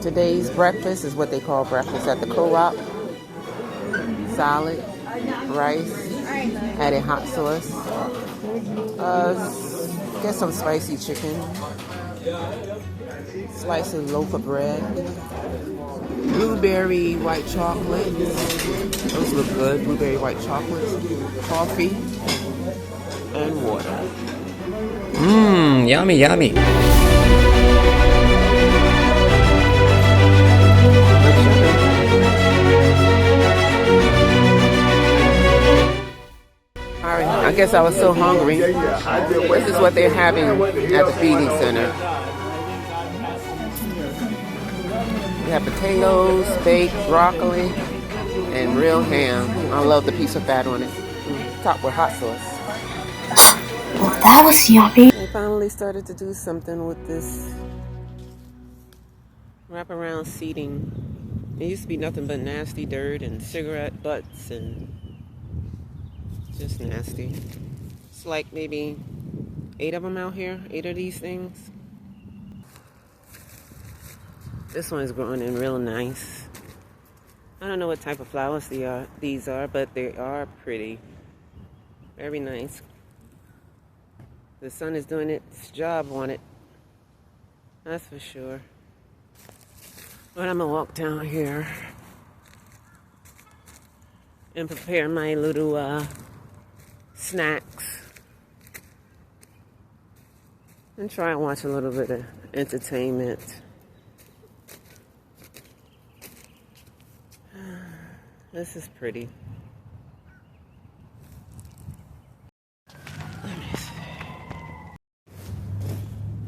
Today's breakfast is what they call breakfast at the co-op. Salad, rice, added hot sauce. Get some spicy chicken. Slice of loaf of bread. Blueberry white chocolate. Those look good. Blueberry white chocolate. Coffee. And water. Mmm, yummy, yummy. Alright, I guess I was so hungry. This is what they're having at the feeding center. We have potatoes, baked broccoli, and real ham. I love the piece of fat on it. Topped with hot sauce. Well, that was yummy. They finally started to do something with this wraparound seating. It used to be nothing but nasty dirt and cigarette butts and just nasty. It's like maybe 8 of them out here, 8 of these things. This one is growing in real nice. I don't know what type of flowers these are, but they are pretty. Very nice. The sun is doing its job on it. That's for sure. But I'm gonna walk down here and prepare my little snacks and try and watch a little bit of entertainment. This is pretty.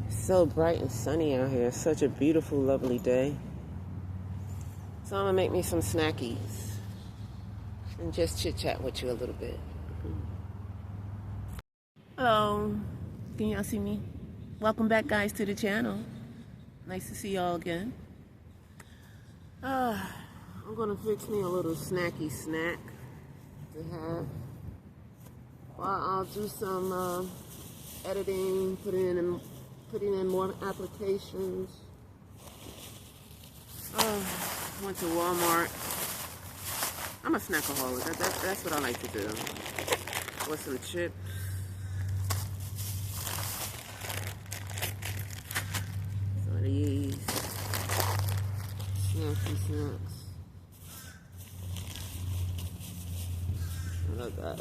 It's so bright and sunny out here. It's such a beautiful, lovely day. So I'm gonna make me some snackies and just chit chat with you a little bit. Hello, can y'all see me? Welcome back, guys, to the channel. Nice to see y'all again. I'm gonna fix me a little snacky snack to have while I'll do some editing, putting in more applications. Went to Walmart. I'm a snackaholic. That's what I like to do. With some chips. Some of these snacky snacks. I love that.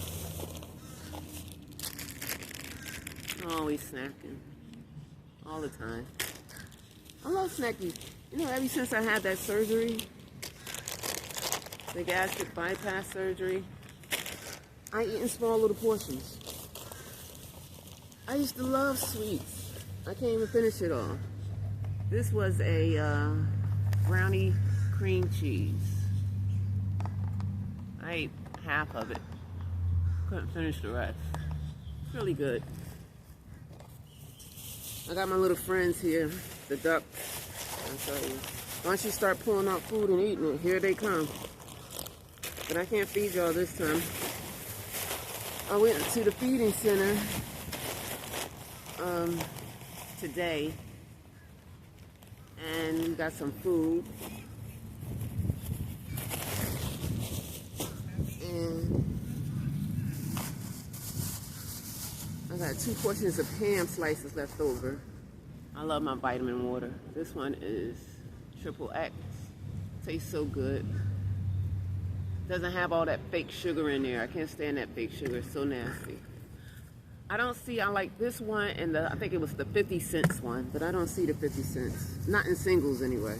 Always snacking. All the time. I love snacking. You know, ever since I had that surgery, the gastric bypass surgery, I eat in small little portions. I used to love sweets. I can't even finish it all. This was a brownie cream cheese. I ate half of it. Couldn't finish the rest. It's really good. I got my little friends here, the ducks. I'll tell you. Once you start pulling out food and eating it, here they come. But I can't feed y'all this time. I went to the feeding center today and got some food. And I got 2 portions of ham slices left over. I love my vitamin water. This one is XXX. Tastes so good. Doesn't have all that fake sugar in there. I can't stand that fake sugar. It's so nasty. I like this one and I think it was the 50 cents one, but I don't see the 50 cents. Not in singles anyway.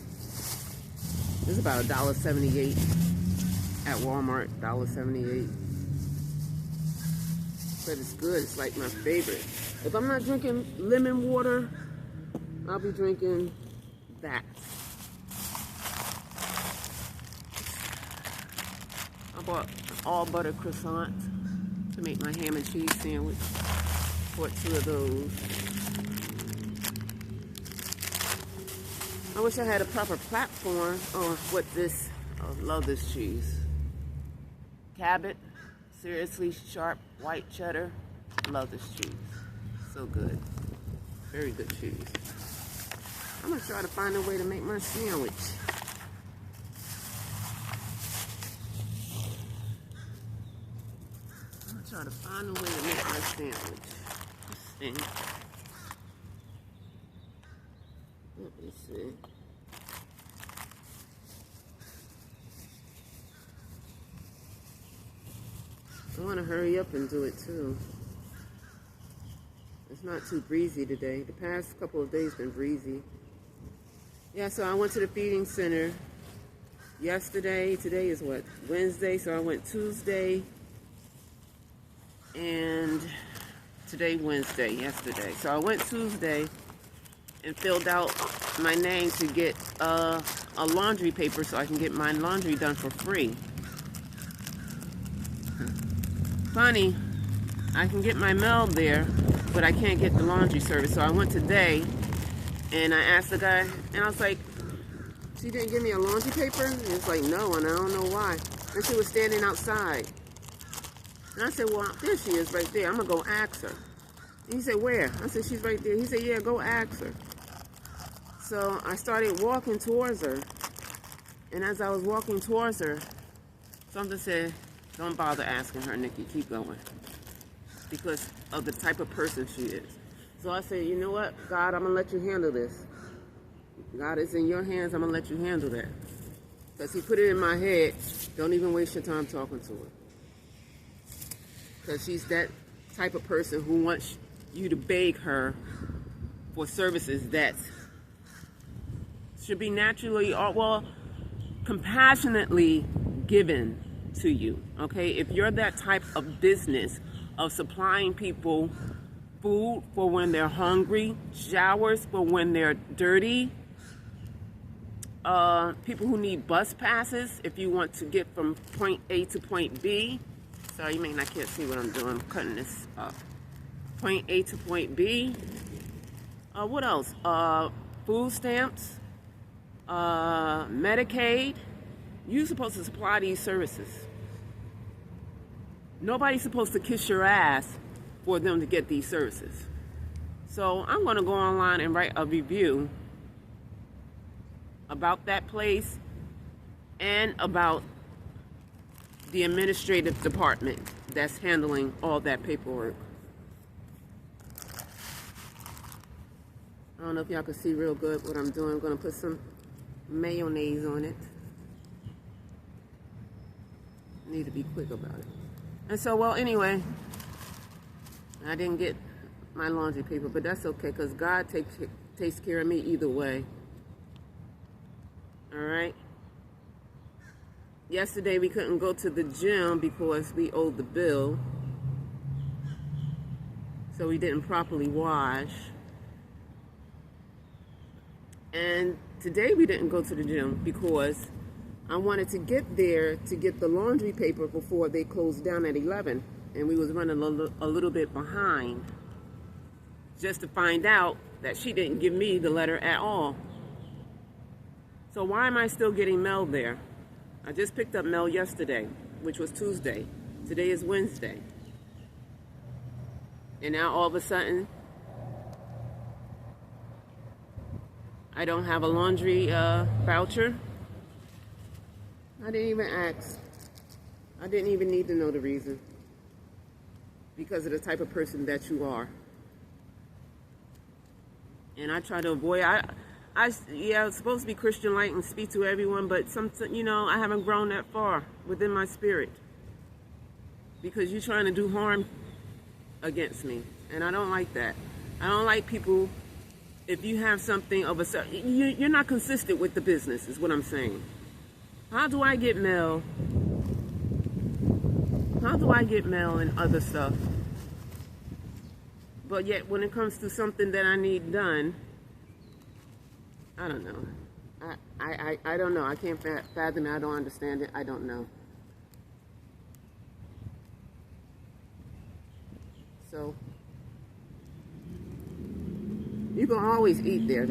This is about $1.78 at Walmart, $1.78. But it's good. It's like my favorite. If I'm not drinking lemon water, I'll be drinking that. I bought all butter croissant to make my ham and cheese sandwich. Bought 2 of those. I wish I had a proper platform on what this. I love this cheese. Cabot, seriously sharp white cheddar. Love this cheese. So good. Very good cheese. I'm gonna try to find a way to make my sandwich. I'm gonna try to find a way to make my sandwich. Let's see. Let me see. I want to hurry up and do it too. It's not too breezy today. The past couple of days been breezy. Yeah, so I went to the feeding center yesterday. Today is what? Wednesday. So I went Tuesday and today Wednesday, yesterday. So I went Tuesday and filled out my name to get a laundry paper so I can get my laundry done for free. Funny, I can get my mail there, but I can't get the laundry service. So I went today and I asked the guy, and I was like, she didn't give me a laundry paper? And he was like, no, and I don't know why. And she was standing outside. And I said, well, there she is right there. I'm going to go ask her. And he said, where? I said, she's right there. He said, yeah, go ask her. So I started walking towards her. And as I was walking towards her, something said, don't bother asking her, Nicki. Keep going. Because of the type of person she is. So I said, you know what? God, I'm going to let you handle this. God, it's in your hands. I'm going to let you handle that. Because he put it in my head, don't even waste your time talking to her. Because she's that type of person who wants you to beg her for services that should be naturally, or well, compassionately given to you, okay? If you're that type of business of supplying people food for when they're hungry, showers for when they're dirty, people who need bus passes if you want to get from point A to point B. Sorry, you may not can't see what I'm doing. I'm cutting this up. Point A to point B. What else? Food stamps, Medicaid. You're supposed to supply these services. Nobody's supposed to kiss your ass for them to get these services. So I'm going to go online and write a review about that place and about the administrative department that's handling all that paperwork. I don't know if y'all can see real good what I'm doing. I'm going to put some mayonnaise on it. Need to be quick about it. And so, well, anyway, I didn't get my laundry paper, but that's okay because God takes care of me either way. All right. Yesterday we couldn't go to the gym because we owed the bill. So we didn't properly wash. And today we didn't go to the gym because I wanted to get there to get the laundry paper before they closed down at 11. And we was running a little bit behind. Just to find out that she didn't give me the letter at all. So why am I still getting mail there? I just picked up mail yesterday, which was Tuesday. Today is Wednesday. And now all of a sudden, I don't have a laundry voucher. I didn't even ask. I didn't even need to know the reason. Because of the type of person that you are. And I try to avoid, yeah, I'm supposed to be Christian light and speak to everyone, but I haven't grown that far within my spirit. Because you're trying to do harm against me. And I don't like that. I don't like people, if you have something of a certain, you're not consistent with the business, is what I'm saying. How do I get mail? How do I get mail and other stuff? But yet, when it comes to something that I need done, I don't know. I don't know. I can't fathom it. I don't understand it. I don't know. So, you can always eat there.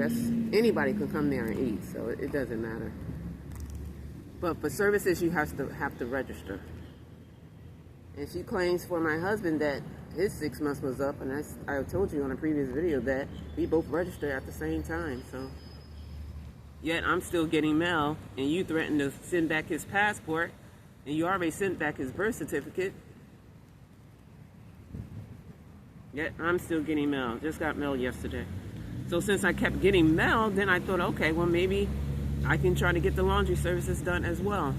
Anybody can come there and eat, so it doesn't matter. But for services, you have to register. And she claims for my husband that his 6 months was up, and I told you on a previous video that we both registered at the same time. So Yet I'm still getting mail, and you threatened to send back his passport, and you already sent back his birth certificate. Yet I'm still getting mail. Just got mail yesterday. So since I kept getting mail, then I thought, okay, well maybe I can try to get the laundry services done as well.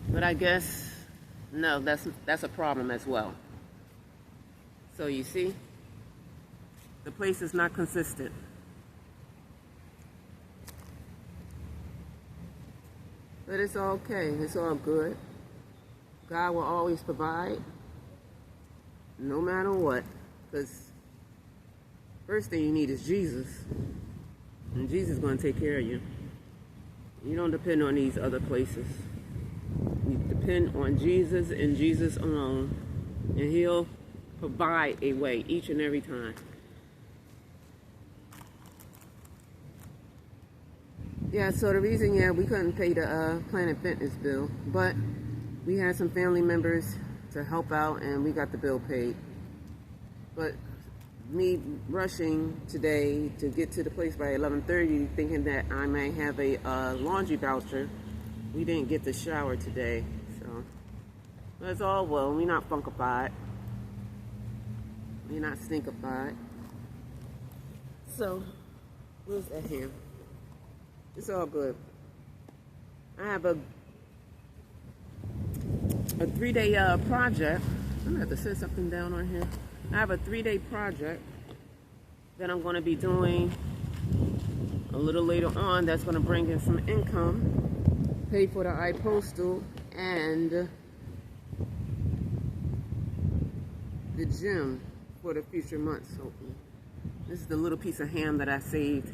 But I guess, no, that's a problem as well. So you see, the place is not consistent. But it's okay. It's all good. God will always provide, no matter what. Because first thing you need is Jesus. And Jesus is going to take care of you. You don't depend on these other places. You depend on Jesus and Jesus alone. And He'll provide a way each and every time. Yeah, so the reason, we couldn't pay the Planet Fitness bill, but we had some family members to help out and we got the bill paid. But me rushing today to get to the place by 11:30, thinking that I might have a laundry voucher, we didn't get the shower today. So it's all well. We're not funkified. We're not stinkified. So where's that here? It's all good. I have a 3-day project. I'm gonna have to set something down on here. I have a 3-day project that I'm going to be doing a little later on. That's going to bring in some income, pay for the iPostal and the gym for the future months. Hopefully, this is the little piece of ham that I saved.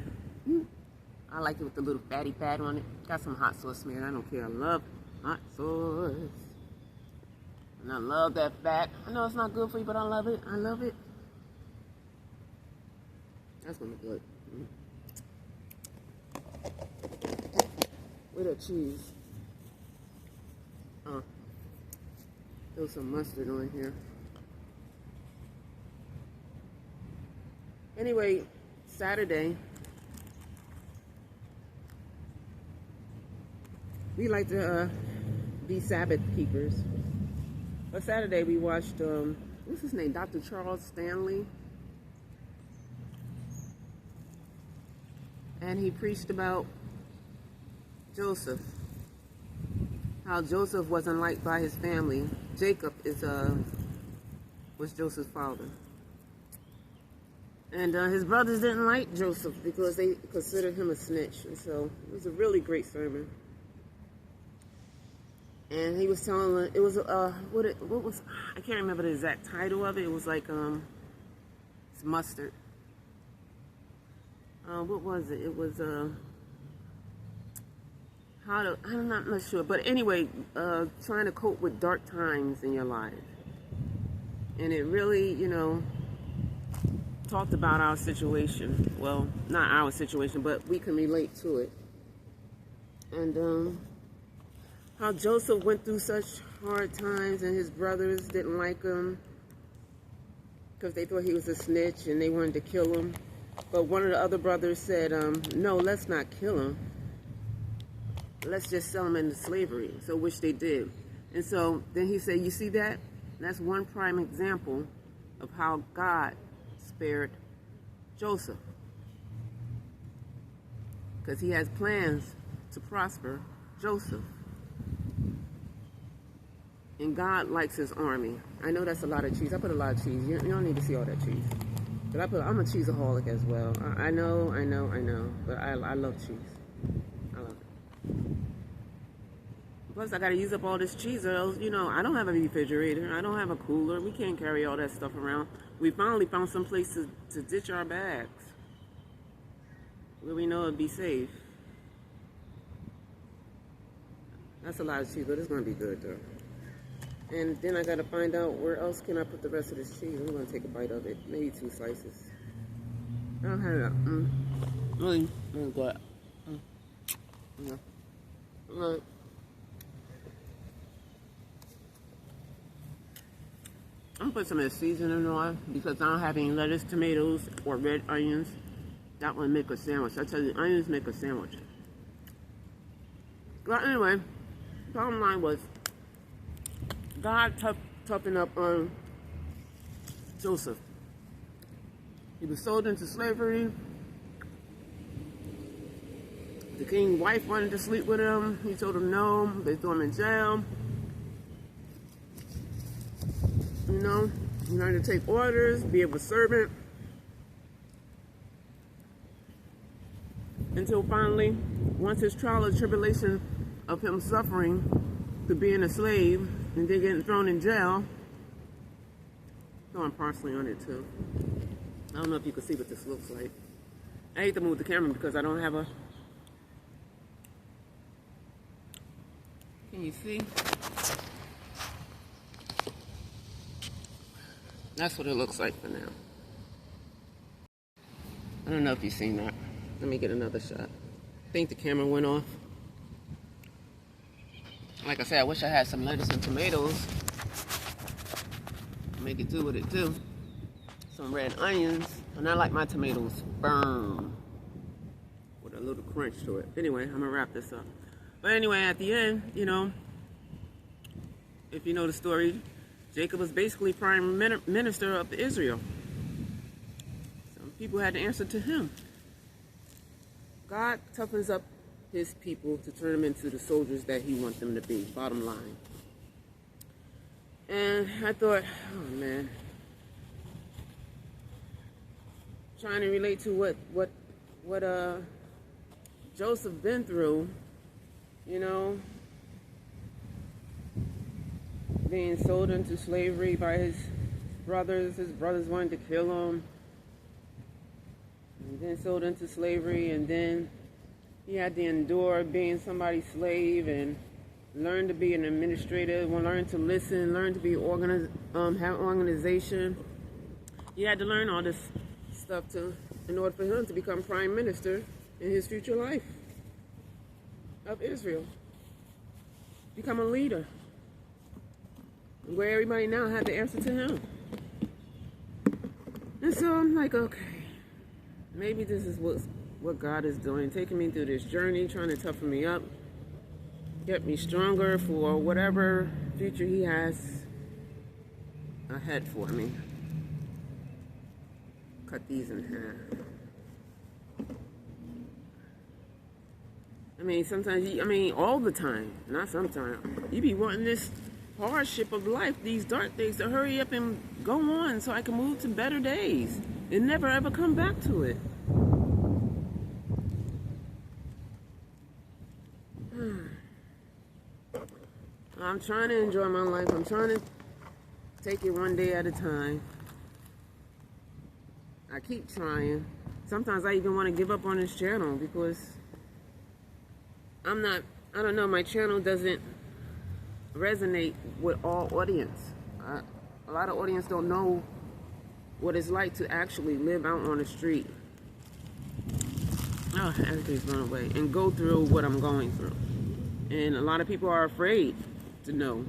I like it with the little fatty fat on it. Got some hot sauce smeared. I don't care. I love hot sauce. And I love that fat. I know it's not good for you, but I love it. I love it. That's gonna be good. With that cheese. Throw some mustard on here. Anyway, Saturday, we like to be Sabbath keepers. But Saturday we watched, what's his name? Dr. Charles Stanley. And he preached about Joseph. How Joseph wasn't liked by his family. Jacob was Joseph's father. And his brothers didn't like Joseph because they considered him a snitch. And so it was a really great sermon. And he was telling, it was, what was, I can't remember the exact title of it. It was like, it's mustard. What was it? It was, I'm not sure. But anyway, trying to cope with dark times in your life. And it really, talked about our situation. Well, not our situation, but we can relate to it. And, how Joseph went through such hard times and his brothers didn't like him because they thought he was a snitch and they wanted to kill him. But one of the other brothers said, no, let's not kill him. Let's just sell him into slavery. So which they did. And so then he said, you see that? That's one prime example of how God spared Joseph. Because he has plans to prosper Joseph. And God likes his army. I know that's a lot of cheese. I put a lot of cheese. You don't need to see all that cheese. But I'm a cheeseaholic as well. I know. But I love cheese. I love it. Plus, I got to use up all this cheese. Or else, I don't have a refrigerator. I don't have a cooler. We can't carry all that stuff around. We finally found some place to ditch our bags. Where we know it'd be safe. That's a lot of cheese, but it's going to be good, though. And then I gotta find out where else can I put the rest of this cheese. I'm gonna take a bite of it, maybe 2 slices. I don't have that. Really good. Yeah. Alright. I'm gonna put some of the seasoning on because I don't have any lettuce, tomatoes, or red onions. That would make a sandwich. I tell you, onions make a sandwich. But anyway, bottom line was God toughened up on Joseph. He was sold into slavery. The king's wife wanted to sleep with him. He told him no. They threw him in jail. You know, he learned to take orders, be a servant. Until finally, once his trial and tribulation of him suffering to being a slave and then getting thrown in jail, throwing parsley on it too. I don't know if you can see what this looks like. I hate to move the camera because I don't have a... Can you see? That's what it looks like for now. I don't know if you've seen that. Let me get another shot. I think the camera went off. Like I said, I wish I had some lettuce and tomatoes. Make it do what it do. Some red onions. And I like my tomatoes firm, with a little crunch to it. Anyway, I'm gonna wrap this up. But anyway, at the end, you know, if you know the story, Jacob was basically prime minister of Israel. Some people had to answer to him. God toughens up his people to turn them into the soldiers that he wants them to be, bottom line. And I thought, oh man, trying to relate to what Joseph been through, you know, being sold into slavery by his brothers. His brothers wanted to kill him. And then sold into slavery, and then he had to endure being somebody's slave and learn to be an administrator, learn to listen, learn to be have organization. He had to learn all this stuff in order for him to become prime minister in his future life of Israel. Become a leader. Where everybody now had to answer to him. And so I'm like, okay, maybe this is what God is doing, taking me through this journey, trying to toughen me up, get me stronger for whatever future he has ahead for me. Cut these in half. I mean, sometimes, all the time, not sometimes, you be wanting this hardship of life, these dark days, to hurry up and go on so I can move to better days and never ever come back to it. I'm trying to enjoy my life. I'm trying to take it one day at a time. I keep trying. Sometimes I even want to give up on this channel because I don't know, my channel doesn't resonate with all audience. A lot of audience don't know what it's like to actually live out on the street. Oh, everything's run away. And go through what I'm going through. And a lot of people are afraid to know.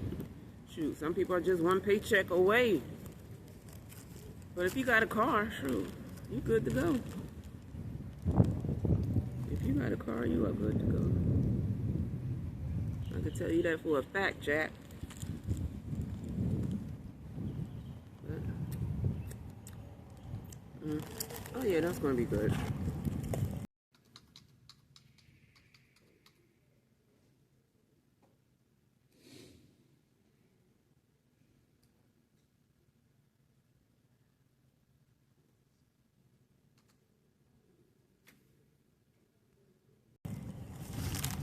Shoot, some people are just one paycheck away. But if you got a car, shoot, you're good to go. If you got a car, you are good to go. I can tell you that for a fact, Jack. Oh yeah, that's gonna be good.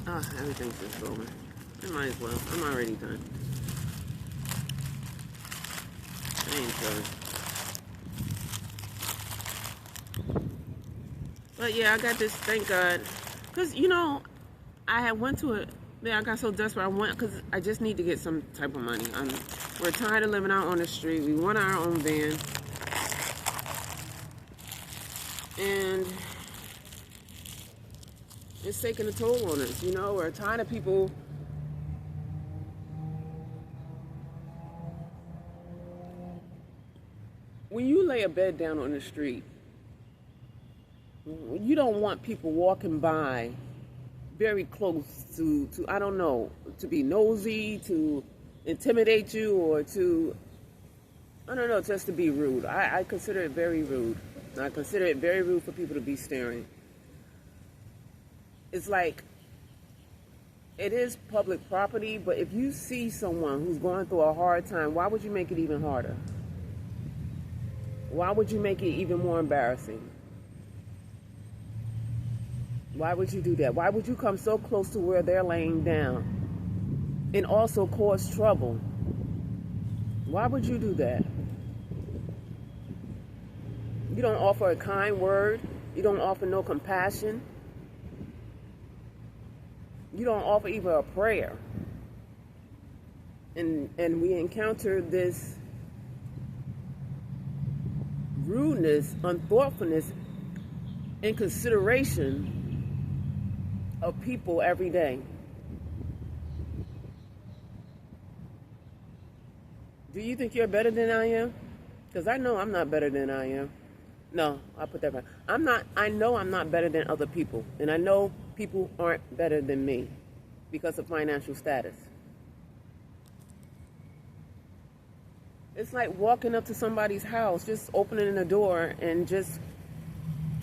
Oh, everything's just going. I might as well. I'm already done. I ain't sure. But yeah, I got this, thank God. Because, you know, I had went to it. Yeah, I got so desperate. I went because I just need to get some type of money. We're tired of living out on the street. We want our own van. And it's taking a toll on us, you know. We're tired of people when you lay a bed down on the street, you don't want people walking by very close to I don't know, to be nosy, to intimidate you, or to, I don't know, just to be rude. I consider it very rude. I consider it very rude for people to be staring. It's like, it is public property, but if you see someone who's going through a hard time, why would you make it even harder? Why would you make it even more embarrassing? Why would you do that? Why would you come so close to where they're laying down and also cause trouble? Why would you do that? You don't offer a kind word. You don't offer no compassion. You don't offer even a prayer. And we encounter this rudeness, unthoughtfulness, inconsideration of people every day. Do you think you're better than I am? Because I know I'm not better than I am. No, I put that back. I know I'm not better than other people. And I know people aren't better than me because of financial status. It's like walking up to somebody's house, just opening the door and just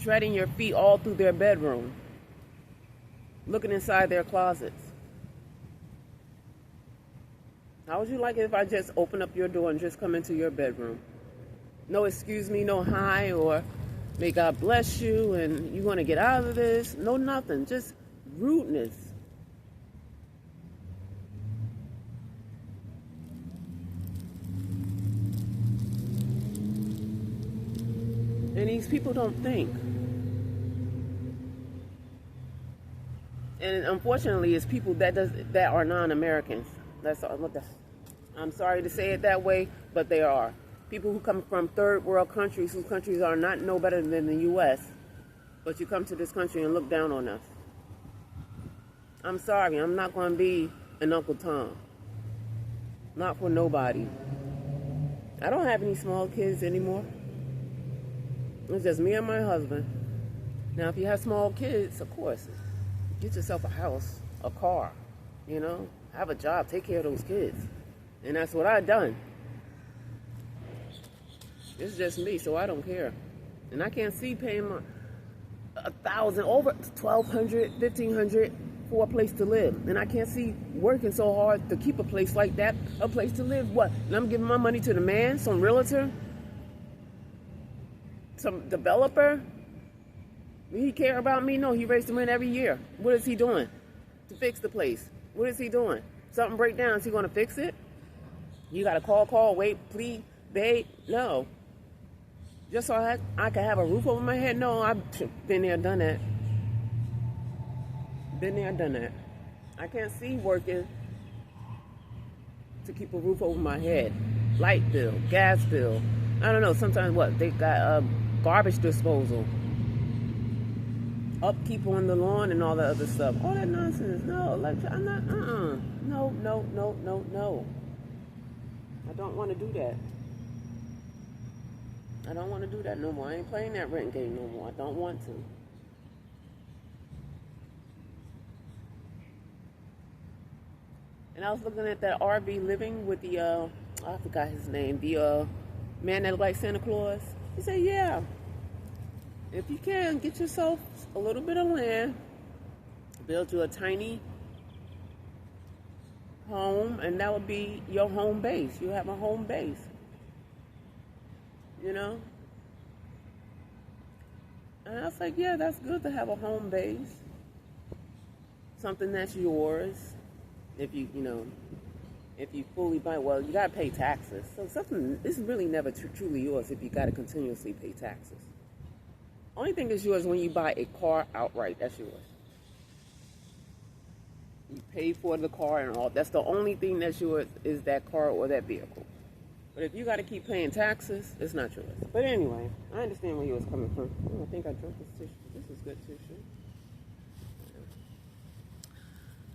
treading your feet all through their bedroom, looking inside their closets. How would you like it if I just open up your door and just come into your bedroom? No excuse me, no hi, or may God bless you, and you want to get out of this? No, nothing. Just rudeness. And these people don't think. And unfortunately, it's people that are non-Americans. I'm sorry to say it that way, but they are. People who come from third world countries, whose countries are not no better than the U.S., but you come to this country and look down on us. I'm sorry, I'm not going to be an Uncle Tom. Not for nobody. I don't have any small kids anymore. It's just me and my husband. Now, if you have small kids, of course, get yourself a house, a car, have a job, take care of those kids. And that's what I've done. It's just me, so I don't care. And I can't see paying $1,000, over $1,200, $1,500 for a place to live. And I can't see working so hard to keep a place like that, a place to live. What? And I'm giving my money to the man, some realtor, some developer? He care about me? No, he raised the rent every year. What is he doing to fix the place? What is he doing? Something break down, is he going to fix it? You got to call, wait, please, babe? No. Just so I can have a roof over my head? No, I've been there, done that. Been there, done that. I can't see working to keep a roof over my head. Light bill, gas bill. I don't know, sometimes they got garbage disposal. Upkeep on the lawn and all that other stuff. All that nonsense. No, I'm not, No. I don't want to do that. I don't want to do that no more. I ain't playing that rent game no more. I don't want to. And I was looking at that RV living with the, I forgot his name, the man that looked like Santa Claus. He said, yeah, if you can, get yourself a little bit of land, build you a tiny home, and that would be your home base. You have a home base. And I was like, yeah, that's good to have a home base. Something that's yours. If you fully buy, well, you got to pay taxes. So something is really never truly yours if you got to continuously pay taxes. Only thing is yours when you buy a car outright. That's yours. You pay for the car and all. That's the only thing that's yours, is that car or that vehicle. But if you got to keep paying taxes, it's not yours. But anyway, I understand where he was coming from. I think I drank this tissue. This is good tissue.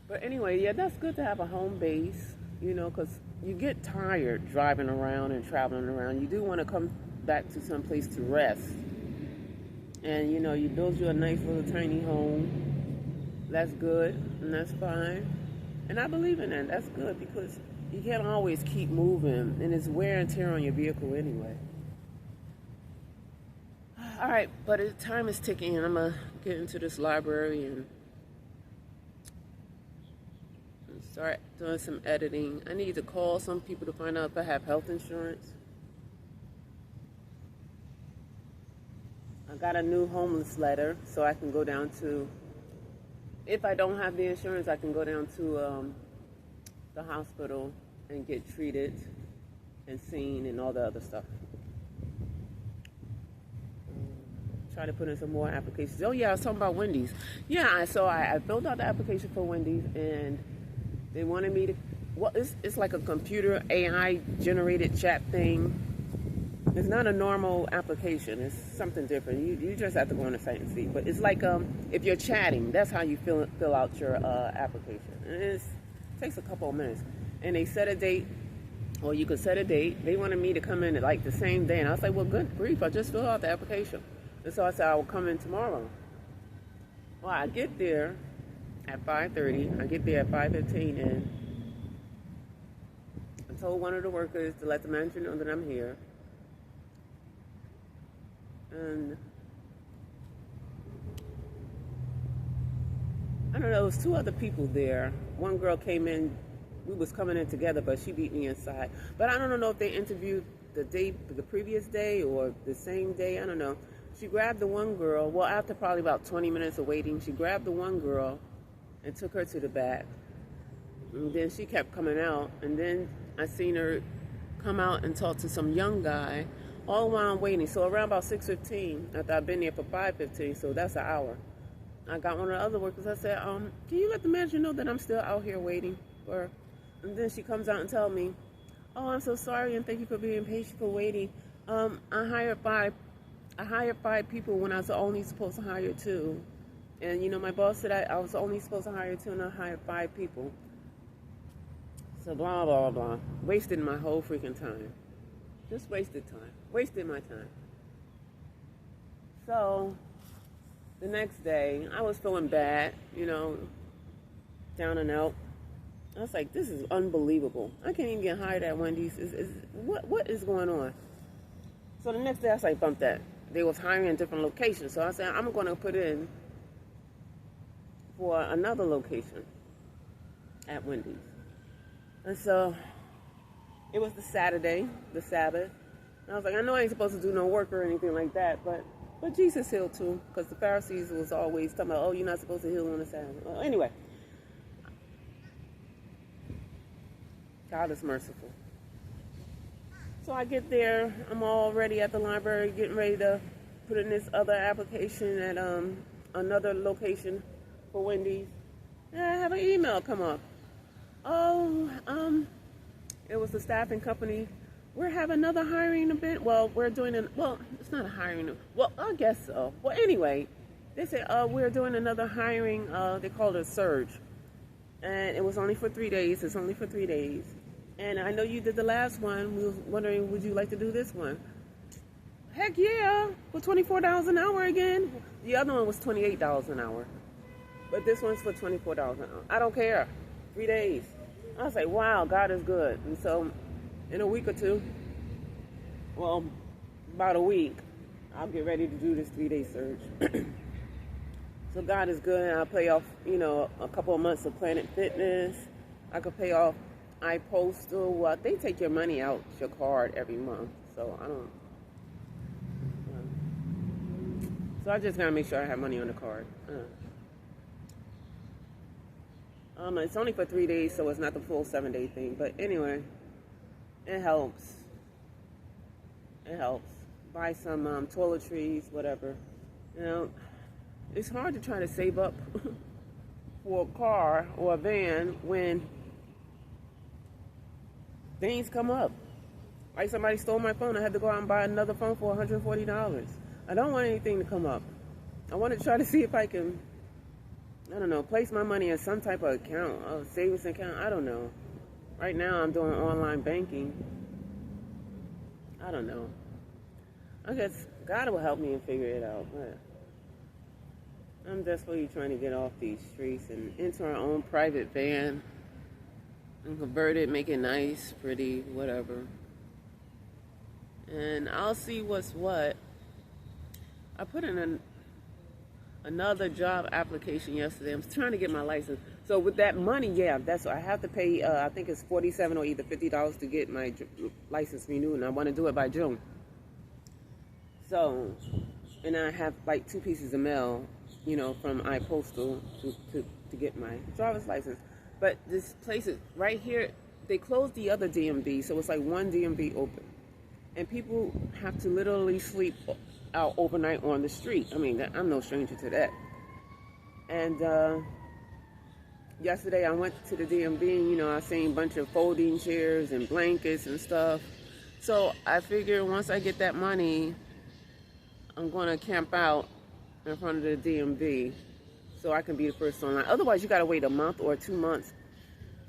But anyway, yeah, that's good to have a home base, because you get tired driving around and traveling around. You do want to come back to some place to rest. And you know, you build you a nice little tiny home. That's good and that's fine. And I believe in that. That's good because you can't always keep moving, and it's wear and tear on your vehicle anyway. All right, but time is ticking, and I'm gonna get into this library and start doing some editing. I need to call some people to find out if I have health insurance. I got a new homeless letter, so I can go down to, if I don't have the insurance, I can go down to the hospital and get treated and seen and all the other stuff. Try to put in some more applications. Oh yeah, I was talking about Wendy's. Yeah, so I filled out the application for Wendy's, and they wanted me to, well, it's like a computer AI generated chat thing. It's not a normal application. It's something different. You just have to go on the site and see. But it's like if you're chatting, that's how you fill out your application. And it takes a couple of minutes. And they set a date, or you could set a date. They wanted me to come in at like the same day. And I was like, well, good grief, I just filled out the application. And so I said, I will come in tomorrow. Well, I get there at 5:30. I get there at 5:15, and I told one of the workers to let the manager know that I'm here. And I don't know, there was two other people there. One girl came in, we was coming in together, but she beat me inside. But I don't know if they interviewed the previous day or the same day, I don't know. She grabbed the one girl, well, after probably about 20 minutes of waiting, she grabbed the one girl and took her to the back. And then she kept coming out, and then I seen her come out and talk to some young guy all while I'm waiting. So around about 6:15, after I've been there for 5:15, so that's an hour. I got one of the other workers, I said, can you let the manager know that I'm still out here waiting for her? And then she comes out and tells me, oh, I'm so sorry, and thank you for being patient for waiting. I hired five people when I was only supposed to hire two. And you know, my boss said I was only supposed to hire two, and I hired 5 people. So blah, blah, blah. Wasted my whole freaking time. Just wasted time. Wasted my time. So the next day, I was feeling bad, you know, down and out. I was like, this is unbelievable. I can't even get hired at Wendy's. What is going on? So the next day, I was like, bump that. They was hiring in different locations. So I said, I'm going to put in for another location at Wendy's. And so it was the Saturday, the Sabbath. And I was like, I know I ain't supposed to do no work or anything like that, but Jesus healed too, because the Pharisees was always talking about, oh, you're not supposed to heal on the Sabbath. Well, anyway, God is merciful. So I get there, I'm already at the library getting ready to put in this other application at another location for Wendy's. And I have an email come up. Oh, it was the staffing company. We're having another hiring event. Well, we're doing it's not a hiring. Well, I guess so. Well, anyway, they said, we're doing another hiring. They called it a surge. And it was only for 3 days. It's only for 3 days. And I know you did the last one. We was wondering, would you like to do this one? Heck yeah, for $24 an hour again. The other one was $28 an hour. But this one's for $24 an hour. I don't care. 3 days. I was like, wow, God is good. And so in a week or two, well, about a week, I'll get ready to do this 3-day surge. So God is good. I'll pay off, you know, a couple of months of Planet Fitness. I could pay off iPostal. Well, they take your money out your card every month. So I don't. So I just gotta make sure I have money on the card. It's only for 3 days, so it's not the full 7-day thing. But anyway, it helps. It helps. Buy some toiletries, whatever. You know, it's hard to try to save up for a car or a van when things come up. Like somebody stole my phone. I had to go out and buy another phone for $140. I don't want anything to come up. I want to try to see if I can, I don't know, place my money in some type of account, a savings account. I don't know. Right now I'm doing online banking. I don't know. I guess God will help me and figure it out. But I'm desperately trying to get off these streets and into our own private van and convert it, make it nice, pretty, whatever. And I'll see what's what. I put in another job application yesterday. I'm trying to get my license. So with that money, yeah, that's I have to pay. I think it's $47 or either $50 to get my license renewed, and I want to do it by June. So, and I have like 2 pieces of mail, you know, from iPostal to get my driver's license. But this place is right here. They closed the other DMV, so it's like one DMV open, and people have to literally sleep out overnight on the street. I mean, I'm no stranger to that. And yesterday I went to the DMV, and, you know, I seen a bunch of folding chairs and blankets and stuff. So I figure once I get that money, I'm going to camp out in front of the DMV so I can be the first online. Otherwise, you got to wait a month or 2 months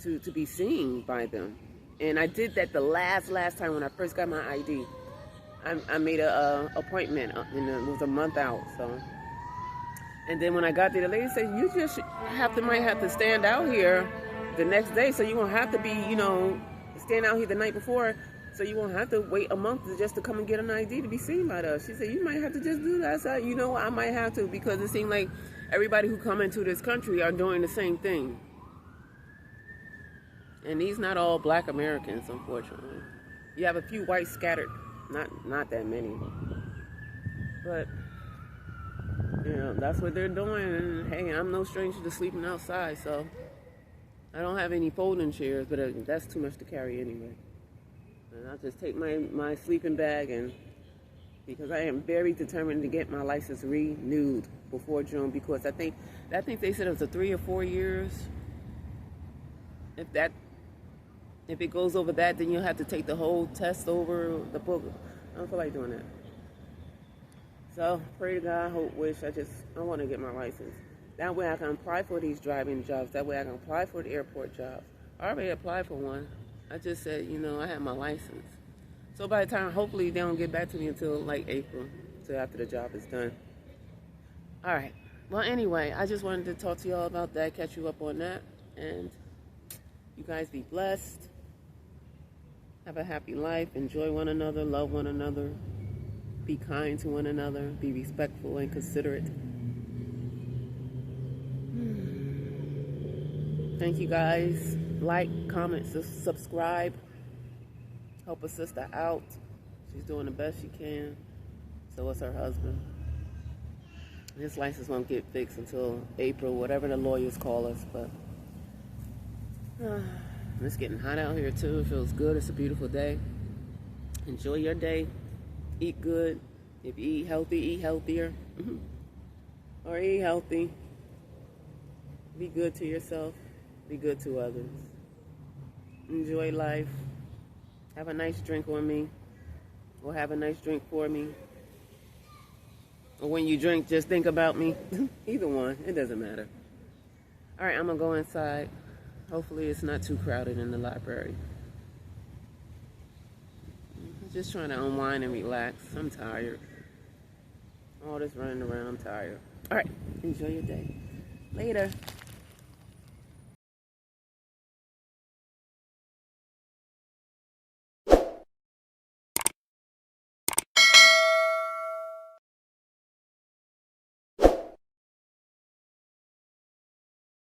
to be seen by them. And I did that the last time when I first got my ID. I made a appointment, and it was a month out. So, and then when I got there, the lady said, "You just might have to stand out here the next day. So you're gonna have to be, you know, stand out here the night before. So you won't have to wait a month just to come and get an ID to be seen by us." She said, "You might have to just do that." I said, "You know what? I might have to, because it seemed like everybody who come into this country are doing the same thing. And these not all black Americans, unfortunately. You have a few whites scattered, not that many. But, you know, that's what they're doing. And hey, I'm no stranger to sleeping outside, so I don't have any folding chairs, but that's too much to carry anyway. And I'll just take my sleeping bag, and because I am very determined to get my license renewed before June, because I think they said it was a 3 or 4 years. If it goes over that, then you'll have to take the whole test over the book. I don't feel like doing that. So pray to God, hope, wish. I want to get my license. That way I can apply for these driving jobs. That way I can apply for the airport jobs. I already applied for one. I just said, you know, I have my license. So by the time, hopefully they don't get back to me until like April, so after the job is done. All right. Well, anyway, I just wanted to talk to y'all about that, catch you up on that. And you guys be blessed. Have a happy life. Enjoy one another. Love one another. Be kind to one another. Be respectful and considerate. Thank you guys. Like, comment, subscribe. Help a sister out. She's doing the best she can. So is her husband. His license won't get fixed until April, whatever the lawyers call us. But it's getting hot out here too. It feels good. It's a beautiful day. Enjoy your day. Eat good. If you eat healthy, eat healthier. Or eat healthy. Be good to yourself. Be good to others. Enjoy life. Have a nice drink on me. Or have a nice drink for me. Or when you drink, just think about me. Either one. It doesn't matter. All right, I'm going to go inside. Hopefully it's not too crowded in the library. I'm just trying to unwind and relax. I'm tired. All this running around, I'm tired. All right, enjoy your day. Later.